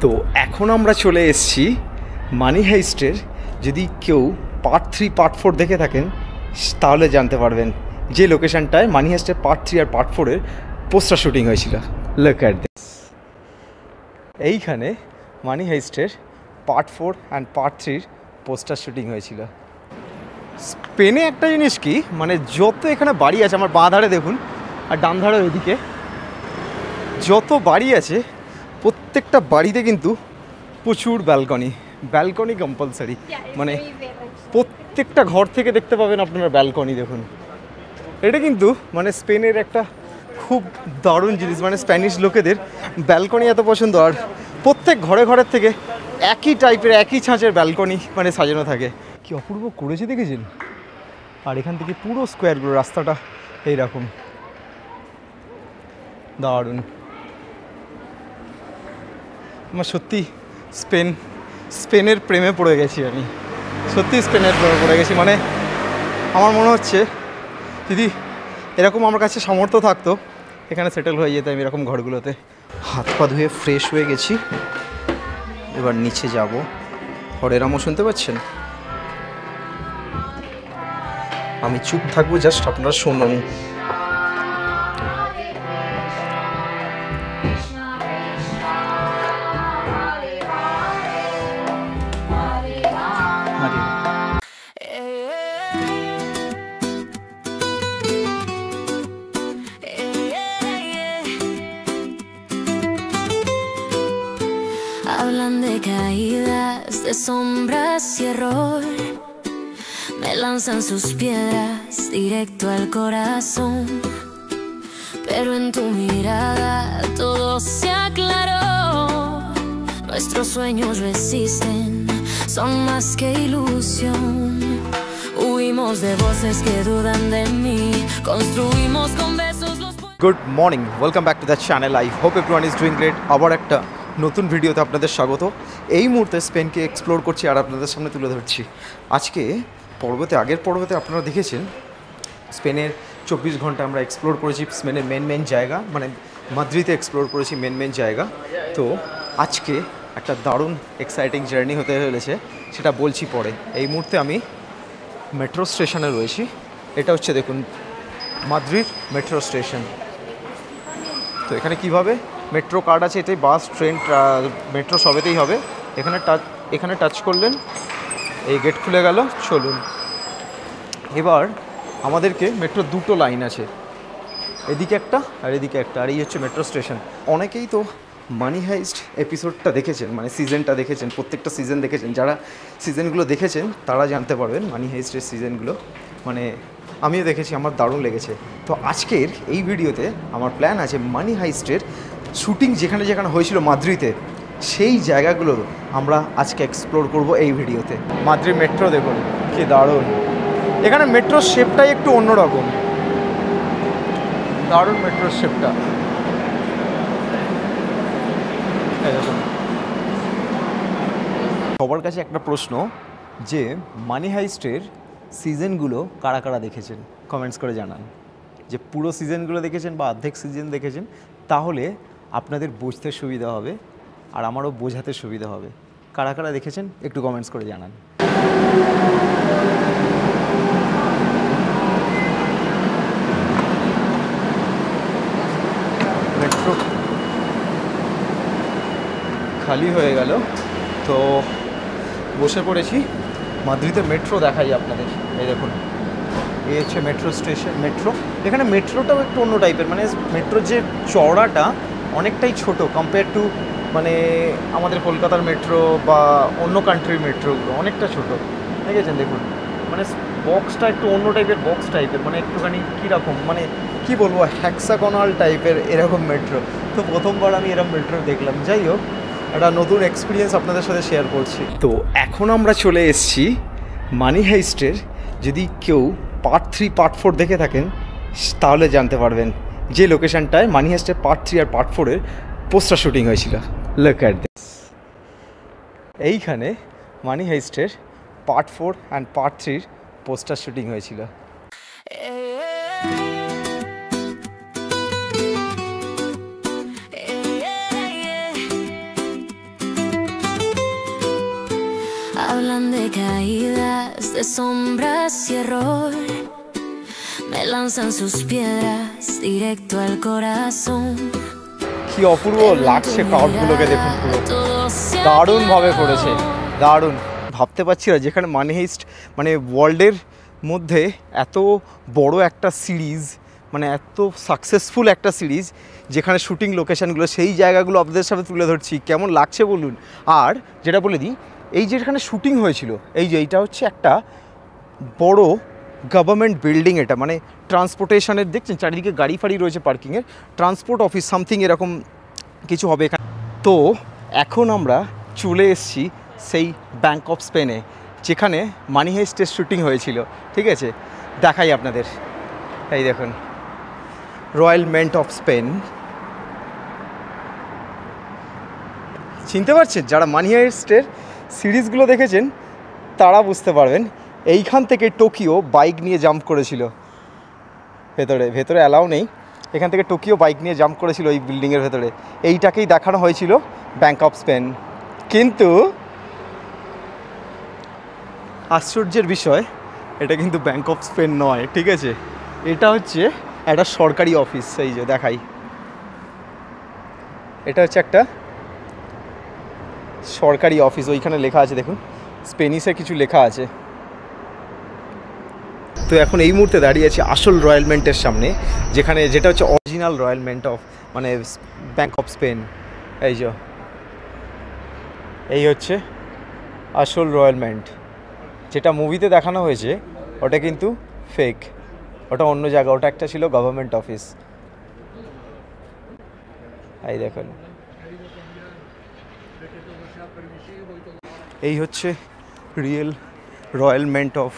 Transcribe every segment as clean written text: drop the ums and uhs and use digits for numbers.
তো এখন আমরা চলে এসেছি মানি হাইস্টের। যদি কেউ পার্ট 3 পার্ট 4 দেখে থাকেন তাহলে জানতে পারবেন যে লোকেশনটায় মানি হাইস্টের পার্ট 3 আর পার্ট 4-এর পোস্টার শুটিং হয়েছিল। Look at this. এইখানে মানি হাইস্টের পার্ট 4 অ্যান্ড পার্ট 3-র পোস্টার শুটিং হয়েছিল। স্পেনে একটা জিনিস কি, মানে যত এখানে বাড়ি আছে, আমার বাঁ ধারে দেখুন আর ডান ধারে ওইদিকে যত বাড়ি আছে প্রত্যেকটা বাড়িতে কিন্তু প্রচুর ব্যালকনি কম্পালসারি। মানে প্রত্যেকটা ঘর থেকে দেখতে পাবেন আপনারা ব্যালকনি। দেখুন এটা কিন্তু মানে স্পেনের একটা খুব দারুণ জিনিস। মানে স্প্যানিশ লোকেদের ব্যালকনি এত পছন্দ, আর প্রত্যেক ঘরের থেকে একই টাইপের একই ছাঁচের ব্যালকনি মানে সাজানো থাকে। কি অপূর্ব করেছে দেখেছেন। আর এখান থেকে পুরো স্কোয়ারগুলো রাস্তাটা এইরকম দারুণ। আমার সত্যি স্পেনের প্রেমে পড়ে গেছি আমি, সত্যি স্পেনের প্রেমে পড়ে গেছি। মানে আমার মনে হচ্ছে যদি এরকম আমার কাছে সামর্থ্য থাকতো এখানে সেটেল হয়ে যেতাম এরকম ঘরগুলোতে। হাত পা ধুয়ে ফ্রেশ হয়ে গেছি, এবার নিচে যাব। হরে রামও শুনতে পাচ্ছেন? আমি চুপ থাকবো, জাস্ট আপনারা শুনুন। Hablan de caídas, de sombras y error. Me lanzan sus piedras directo al corazón. Pero en tu mirada todo se aclaró. Nuestros sueños resisten, son más que ilusión. Huimos de voces que dudan de mí. Construimos con besos los... good morning, welcome back to the channel. I hope everyone is doing great. আবার একটা নতুন ভিডিওতে আপনাদের স্বাগত। এই মুহূর্তে স্পেনকে explore করছি আর আপনাদের সামনে তুলে ধরছি। আজকে আগের পর্বতে আপনারা দেখেছেন স্পেনের 24 ঘন্টা আমরা এক্সপ্লোর করেছি স্পেনের মেন জায়গা, মানে মাদ্রিদে এক্সপ্লোর করেছি মেন জায়গা। তো আজকে একটা দারুণ এক্সাইটিং জার্নি হতে চলেছে, সেটা বলছি পরে। এই মুহূর্তে আমি মেট্রো স্টেশনে রয়েছি। এটা হচ্ছে দেখুন মাদ্রিদ মেট্রো স্টেশন। তো এখানে কিভাবে মেট্রো কার্ড আছে, এটাই বাস ট্রেন মেট্রো সবেতেই হবে। এখানে টাচ করলেন, এই গেট খুলে গেল। চলুন এবার আমাদেরকে মেট্রো দুটো লাইন আছে, এদিকে একটা আর এদিকে একটা, আর এই হচ্ছে মেট্রো স্টেশন। অনেকেই তো মানি হাইস্ট এপিসোডটা দেখেছেন, মানে সিজনটা দেখেছেন, প্রত্যেকটা সিজন দেখেছেন। যারা সিজনগুলো দেখেছেন তারা জানতে পারবেন মানি হাইস্টের সিজনগুলো। মানে আমিও দেখেছি, আমার দারুণ লেগেছে। তো আজকের এই ভিডিওতে আমার প্ল্যান আছে মানি হাইস্টের শ্যুটিং যেখানে হয়েছিল মাদ্রিদে, সেই জায়গাগুলো আমরা আজকে এক্সপ্লোর করব এই ভিডিওতে। মাদ্রিদ মেট্রো দেখুন কি দারুণ। এখানে মেট্রোর শেপটাই একটু অন্যরকম, দারুণ মেট্রোর শেপটা। সবার কাছে একটা প্রশ্ন, যে মানি হাইস্টের সিজনগুলো কারা কারা দেখেছেন কমেন্টস করে জানান। যে পুরো সিজনগুলো দেখেছেন বা অর্ধেক সিজন দেখেছেন, তাহলে আপনাদের বুঝতে সুবিধা হবে আর আমারও বোঝাতে সুবিধা হবে। কারা কারা দেখেছেন একটু কমেন্টস করে জানান। মেট্রো খালি হয়ে গেল, তো বসে পড়েছি। মাদ্রিদের মেট্রো দেখাই আপনাদের। এই দেখুন, এই হচ্ছে মেট্রো স্টেশন। এখানে মেট্রোটাও একটু অন্য টাইপের, মানে মেট্রোর যে চওড়াটা অনেকটাই ছোট কম্পেয়ার টু মানে আমাদের কলকাতার মেট্রো বা অন্য কান্ট্রির মেট্রোগুলো অনেকটা ছোট। দেখেছেন দেখুন, মানে বক্সটা একটু অন্য টাইপের, মানে একটুখানি কীরকম, মানে কি বলবো, হ্যাক্সাগোনাল টাইপের এরকম মেট্রো। তো প্রথমবার আমি এরকম মেট্রো দেখলাম। যাই হোক, একটা নতুন এক্সপিরিয়েন্স আপনাদের সাথে শেয়ার করছি। তো এখন আমরা চলে এসেছি মানি হাইস্টের। যদি কেউ পার্ট 3 পার্ট 4 দেখে থাকেন তাহলে জানতে পারবেন যে লোকেশনটায় মানি হাইস্টের পার্ট 3 আর পার্ট 4-এর পোস্টার শুটিং হয়েছিল। Look at this. এইখানে মানি হাইস্টের পার্ট 4 অ্যান্ড পার্ট 3-র পোস্টার শুটিং হয়েছিল। Hablan de caídas, de sombras y error. Me lanzan sus piedras directo al corazón. কি অপূর্ব লাগছে কার্ডগুলোকে দেখুন, পুরো দারুণভাবে করেছে, দারুণ। ভাবতে পারছি না যেখানে মানি হাইস্ট মানে ওয়ার্ল্ডের মধ্যে এত বড় একটা সিরিজ, মানে এত সাকসেসফুল একটা সিরিজ, যেখানে শুটিং লোকেশানগুলো সেই জায়গাগুলো আপনাদের সাথে তুলে ধরছি। কেমন লাগছে বলুন। আর যেটা বলে দিই, এই যেখানে শুটিং হয়েছিল, এই যে এইটা হচ্ছে একটা বড় গভর্নমেন্ট বিল্ডিং। এটা মানে ট্রান্সপোর্টেশনের, দেখছেন চারিদিকে গাড়ি ফাড়ি রয়েছে পার্কিংয়ের, ট্রান্সপোর্ট অফিস সামথিং এরকম কিছু হবে এখানে। তো এখন আমরা চলে এসেছি সেই ব্যাংক অফ স্পেনে, যেখানে মানি হাইস্টের শুটিং হয়েছিল। ঠিক আছে, দেখাই আপনাদের। এই দেখুন, রয়্যাল মিন্ট অফ স্পেন। চিনতে পারছেন? যারা মানি হাইস্টের সিরিজগুলো দেখেছেন তারা বুঝতে পারবেন। এইখান থেকে টোকিও বাইক নিয়ে জাম্প করেছিল, ভেতরে অ্যালাউ নেই, এখান থেকে টোকিও বাইক নিয়ে জাম্প করেছিল এই বিল্ডিংয়ের ভেতরে। এইটাকেই দেখানো হয়েছিল ব্যাংক অফ স্পেন। কিন্তু আশ্চর্যের বিষয়, এটা কিন্তু ব্যাংক অফ স্পেন নয়। ঠিক আছে, এটা হচ্ছে একটা সরকারি অফিস। এই যে দেখাই, এটা হচ্ছে একটা সরকারি অফিস। ওইখানে লেখা আছে দেখুন, স্পেনিশে কিছু লেখা আছে। তো এখন এই মুহূর্তে দাঁড়িয়ে আছি আসল রয়্যাল মিন্টের সামনে, যেটা হচ্ছে অরিজিনাল রয়্যাল মিন্ট অফ মানে ব্যাংক অফ স্পেন। এই যে এই হচ্ছে আসল রয়্যাল মিন্ট। যেটা মুভিতে দেখানো হয়েছে ওটা কিন্তু ফেক, ওটা অন্য জায়গা, ওটা একটা ছিল গভর্নমেন্ট অফিস। এই দেখুন, এই হচ্ছে real royal mint of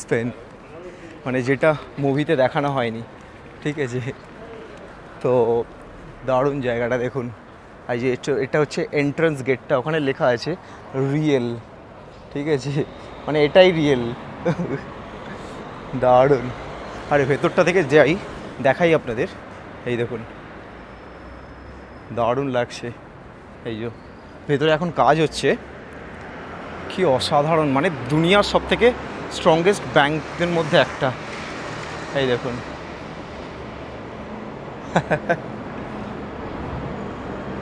Spain, মানে যেটা মুভিতে দেখানো হয়নি। ঠিক আছে, তো দারুণ জায়গাটা দেখুন। এই যে এটা হচ্ছে এন্ট্রান্স গেটটা, ওখানে লেখা আছে রিয়েল। ঠিক আছে, মানে এটাই রিয়েল। দারুণ। আরে ভেতরটা থেকে যাই, দেখাই আপনাদের। এই দেখুন, দারুণ লাগছে। এই যে ভেতরে এখন কাজ হচ্ছে, কি অসাধারণ, মানে দুনিয়ার সবথেকে স্ট্রংগেস্ট ব্যাংকের মধ্যে একটা। এই দেখুন,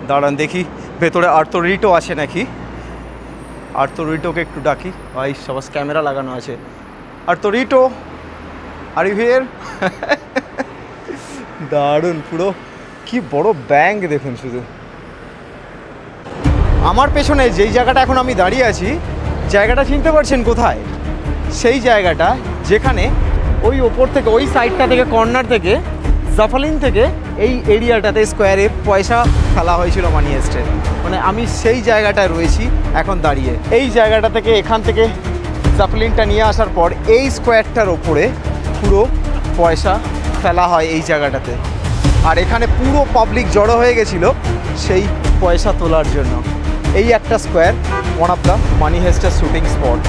দাঁড়ান দেখি ভেতরে আর্থোরিটো আছে নাকি। আর্থোরিটোকে একটু ডাকি। ভাই সবাই ক্যামেরা লাগানো আছে। আর্থোরিটো, আর ইউ হিয়ার? দারুণ, পুরো কি বড় ব্যাংক দেখুন। শুধু আমার পেছনে যেই জায়গাটা এখন আমি দাঁড়িয়ে আছি, জায়গাটা চিনতে পারছেন কোথায়? সেই জায়গাটা যেখানে ওই ওপর থেকে, ওই সাইডটা থেকে, কর্নার থেকে, জাফালিন থেকে এই এরিয়াটাতে স্কোয়ারে পয়সা ফেলা হয়েছিল মানি হাইস্টের। মানে আমি সেই জায়গাটায় রয়েছি এখন দাঁড়িয়ে। এই জায়গাটা থেকে, এখান থেকে জাফালিনটা নিয়ে আসার পর এই স্কোয়ারটার ওপরে পুরো পয়সা ফেলা হয় এই জায়গাটাতে। আর এখানে পুরো পাবলিক জড়ো হয়ে গেছিলো সেই পয়সা তোলার জন্য। এই একটা square, one of the money হাইস্টের শুটিং স্পট।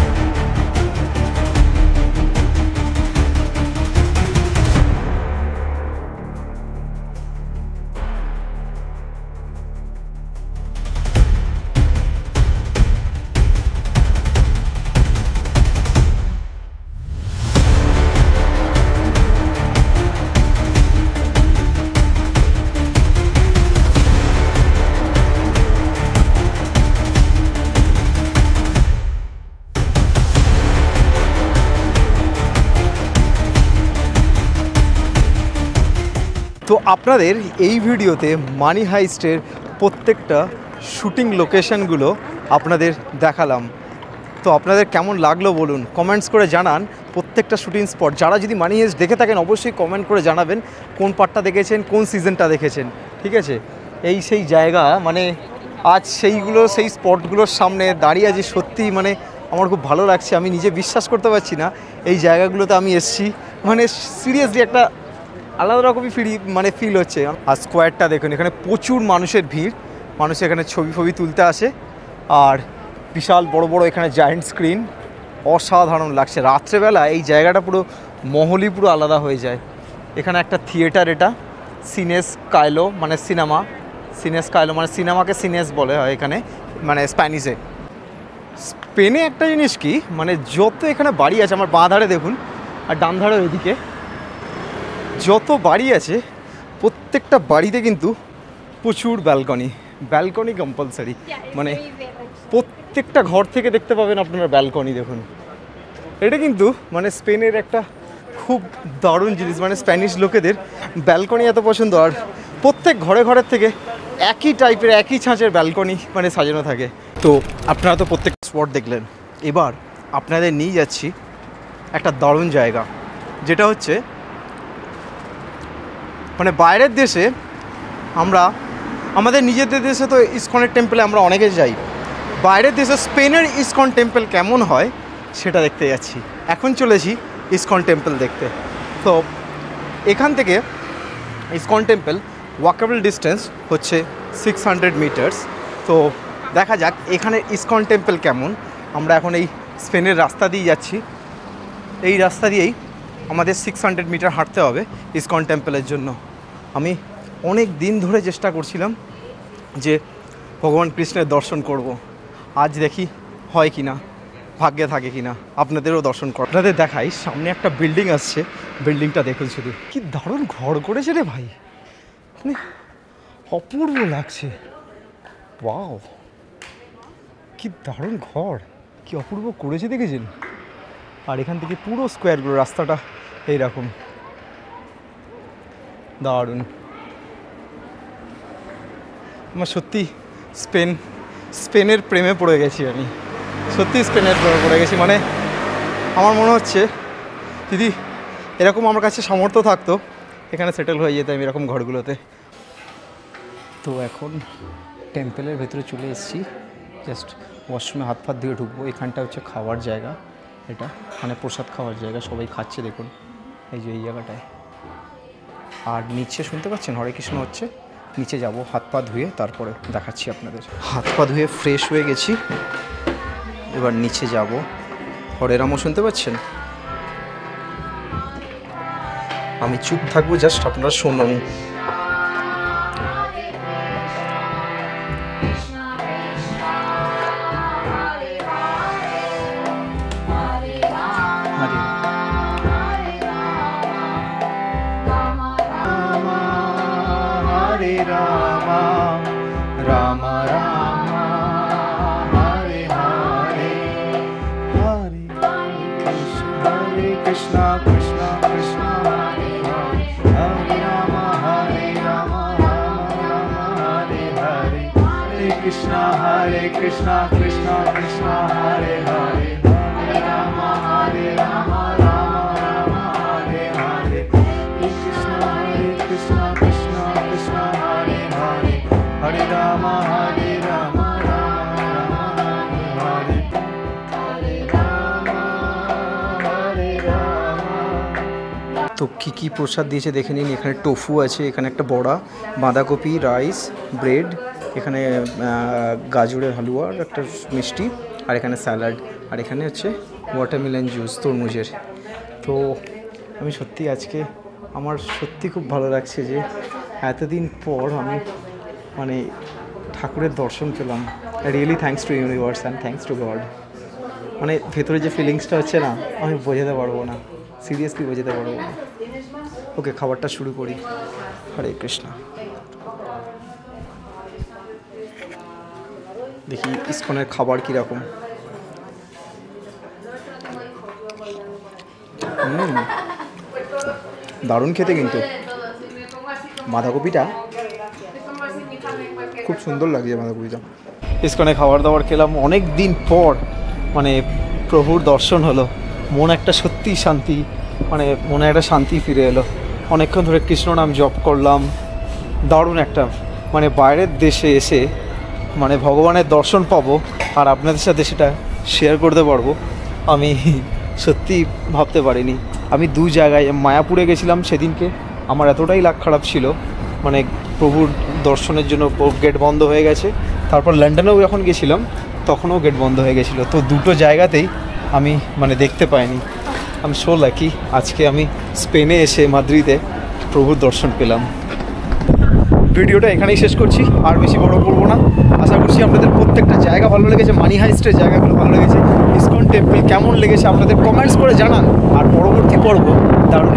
তো আপনাদের এই ভিডিওতে মানি হাইস্টের প্রত্যেকটা শুটিং লোকেশনগুলো আপনাদের দেখালাম। তো আপনাদের কেমন লাগলো বলুন, কমেন্টস করে জানান। প্রত্যেকটা শুটিং স্পট, যারা যদি মানি হাইস্ট দেখে থাকেন অবশ্যই কমেন্ট করে জানাবেন কোন পার্টটা দেখেছেন, কোন সিজনটা দেখেছেন। ঠিক আছে, এই সেই জায়গা, মানে আজ সেই স্পটগুলোর সামনে দাঁড়িয়ে আছি। সত্যি মানে আমার খুব ভালো লাগছে, আমি নিজে বিশ্বাস করতে পারছি না এই জায়গাগুলোতে আমি এসেছি। মানে সিরিয়াসলি একটা আলাদা রকমই ফিল হচ্ছে। আর স্কোয়ারটা দেখুন, এখানে প্রচুর মানুষের ভিড়, মানুষ এখানে ছবি তুলতে আসে। আর বিশাল বড় বড় এখানে জায়েন্ট স্ক্রিন, অসাধারণ লাগছে। রাত্রেবেলা এই জায়গাটা পুরো মহলই পুরো আলাদা হয়ে যায়। এখানে একটা থিয়েটার, এটা সিনেস কাইলো মানে সিনেমাকে সিনেস বলে হয় এখানে, মানে স্প্যানিশে। স্পেনে একটা জিনিস কি, মানে যত এখানে বাড়ি আছে, আমার বাঁ ধারে দেখুন আর ডান ধারে ওইদিকে যত বাড়ি আছে, প্রত্যেকটা বাড়িতে কিন্তু প্রচুর ব্যালকনি কম্পালসারি। মানে প্রত্যেকটা ঘর থেকে দেখতে পাবেন আপনারা ব্যালকনি। দেখুন এটা কিন্তু মানে স্পেনের একটা খুব দারুণ জিনিস, মানে স্প্যানিশ লোকেদের ব্যালকনি এত পছন্দ। আর প্রত্যেক ঘরের থেকে একই টাইপের একই ছাঁচের ব্যালকনি মানে সাজানো থাকে। তো আপনারা তো প্রত্যেক স্পট দেখলেন, এবার আপনাদের নিয়ে যাচ্ছি একটা দারুণ জায়গা, যেটা হচ্ছে মানে বাইরের দেশে আমরা আমাদের নিজেদের দেশে তো ইসকনের টেম্পলে আমরা অনেকে যাই, বাইরের দেশে স্পেনের ইসকন টেম্পল কেমন হয় সেটা দেখতে যাচ্ছি। এখন চলেছি ইসকন টেম্পল দেখতে। তো এখান থেকে ইসকন টেম্পল ওয়াকেবল ডিস্টেন্স হচ্ছে 600 মিটার্স। তো দেখা যাক এখানে ইসকন টেম্পল কেমন। আমরা এখন এই স্পেনের রাস্তা দিয়ে যাচ্ছি, এই রাস্তা দিয়েই আমাদের 600 মিটার হাঁটতে হবে ইসকন টেম্পলের জন্য। আমি অনেক দিন ধরে চেষ্টা করছিলাম যে ভগবান কৃষ্ণের দর্শন করব, আজ দেখি হয় কি না, ভাগ্যে থাকে কি না, আপনাদেরও দর্শন কর। আপনাদের দেখাই, সামনে একটা বিল্ডিং আসছে, বিল্ডিংটা দেখুন শুধু কি দারুণ ঘর করেছে রে ভাই, মানে অপূর্ব লাগছে। ওয়াও, কি দারুণ ঘর, কি অপূর্ব করেছে দেখেছেন। আর এখান থেকে পুরো স্কোয়ারগুলো রাস্তাটা এইরকম দারুণ। আমার সত্যি স্পেনের প্রেমে পড়ে গেছি আমি, সত্যি স্পেনের প্রেমে পড়ে গেছি। মানে আমার মনে হচ্ছে যদি এরকম আমার কাছে সামর্থ্য থাকতো এখানে সেটেল হয়ে যেতাম এরকম ঘরগুলোতে। তো এখন টেম্পলের ভেতরে চলে এসেছি, জাস্ট ওয়াশরুমে হাত ফাত দিয়ে ঢুকবো। এখানটা হচ্ছে খাওয়ার জায়গা, এটা মানে প্রসাদ খাওয়ার জায়গা, সবাই খাচ্ছে দেখুন এই যে এই জায়গাটায়। আর নিচে শুনতে পাচ্ছেন হরে কৃষ্ণ হচ্ছে, নিচে যাব হাত পা ধুয়ে, তারপরে দেখাচ্ছি আপনাদের। হাত পা ধুয়ে ফ্রেশ হয়ে গেছি, এবার নিচে যাব। হরে রামও শুনতে পাচ্ছেন, আমি চুপ থাকবো, জাস্ট আপনারা শুনুন। Hare Krishna, Krishna Krishna, Hare Hare, Hare Rama, Hare Rama, Rama Rama, Hare Hare, Hare Krishna, Krishna Krishna, Hare Hare, Hare Rama, Hare Rama, Rama Rama, Hare Hare, Hare Rama, Hare Rama। তো কী প্রসাদ দিয়েছে দেখে নিন। এখানে tofu আছে, এখানে একটা বড়া, বাঁধাকপি, রাইস, ব্রেড, এখানে গাজরের হালুয়া আর একটা মিষ্টি, আর এখানে স্যালাড, আর এখানে হচ্ছে ওয়াটারমেলন জুস তরমুজের। তো আমি সত্যি আজকে আমার সত্যি খুব ভালো লাগছে যে এতদিন পর আমি মানে ঠাকুরের দর্শন পেলাম। Really thanks to universe and thanks to god. মানে ভেতরে যে ফিলিংসটা হচ্ছে না, আমি বোঝাতে পারবো না, সিরিয়াসলি বোঝাতে পারবো না। ওকে, খাবারটা শুরু করি। হরে কৃষ্ণ। দেখি ইসকনের খাবার কীরকম। দারুণ খেতে, কিন্তু বাঁধাকপিটা খুব সুন্দর লাগছে। বাঁধাকপিটা ইসকনে খাবার দাবার খেলাম, অনেক দিন পর মানে প্রভুর দর্শন হলো, মন একটা সত্যি শান্তি, মানে মনে একটা শান্তি ফিরে এলো। অনেকক্ষণ ধরে কৃষ্ণ নাম জপ করলাম, দারুণ একটা মানে বাইরের দেশে এসে মানে ভগবানের দর্শন পাবো আর আপনাদের সাথে সেটা শেয়ার করতে পারবো, আমি সত্যি ভাবতে পারিনি। আমি দু জায়গায় মায়াপুরে গেছিলাম সেদিনকে, আমার এতটাই লাগ খারাপ ছিল, মানে প্রভুর দর্শনের জন্য গেট বন্ধ হয়ে গেছে। তারপর লন্ডনেও যখন গেছিলাম তখনও গেট বন্ধ হয়ে গেছিলো। তো দুটো জায়গাতেই আমি মানে দেখতে পাইনি। আমি সো লাকি আজকে আমি স্পেনে এসে মাদ্রিদে প্রভুর দর্শন পেলাম। ভিডিওটা এখানেই শেষ করছি, আর বেশি বড় করবো না। আশা করছি আপনাদের প্রত্যেকটা জায়গা ভালো লেগেছে, মানি হাইস্টের জায়গাগুলো ভালো লেগেছে, ইসকন টেম্পল কেমন লেগেছে আপনাদের কমেন্টস করে জানান। আর পরবর্তী পর্ব দারুণ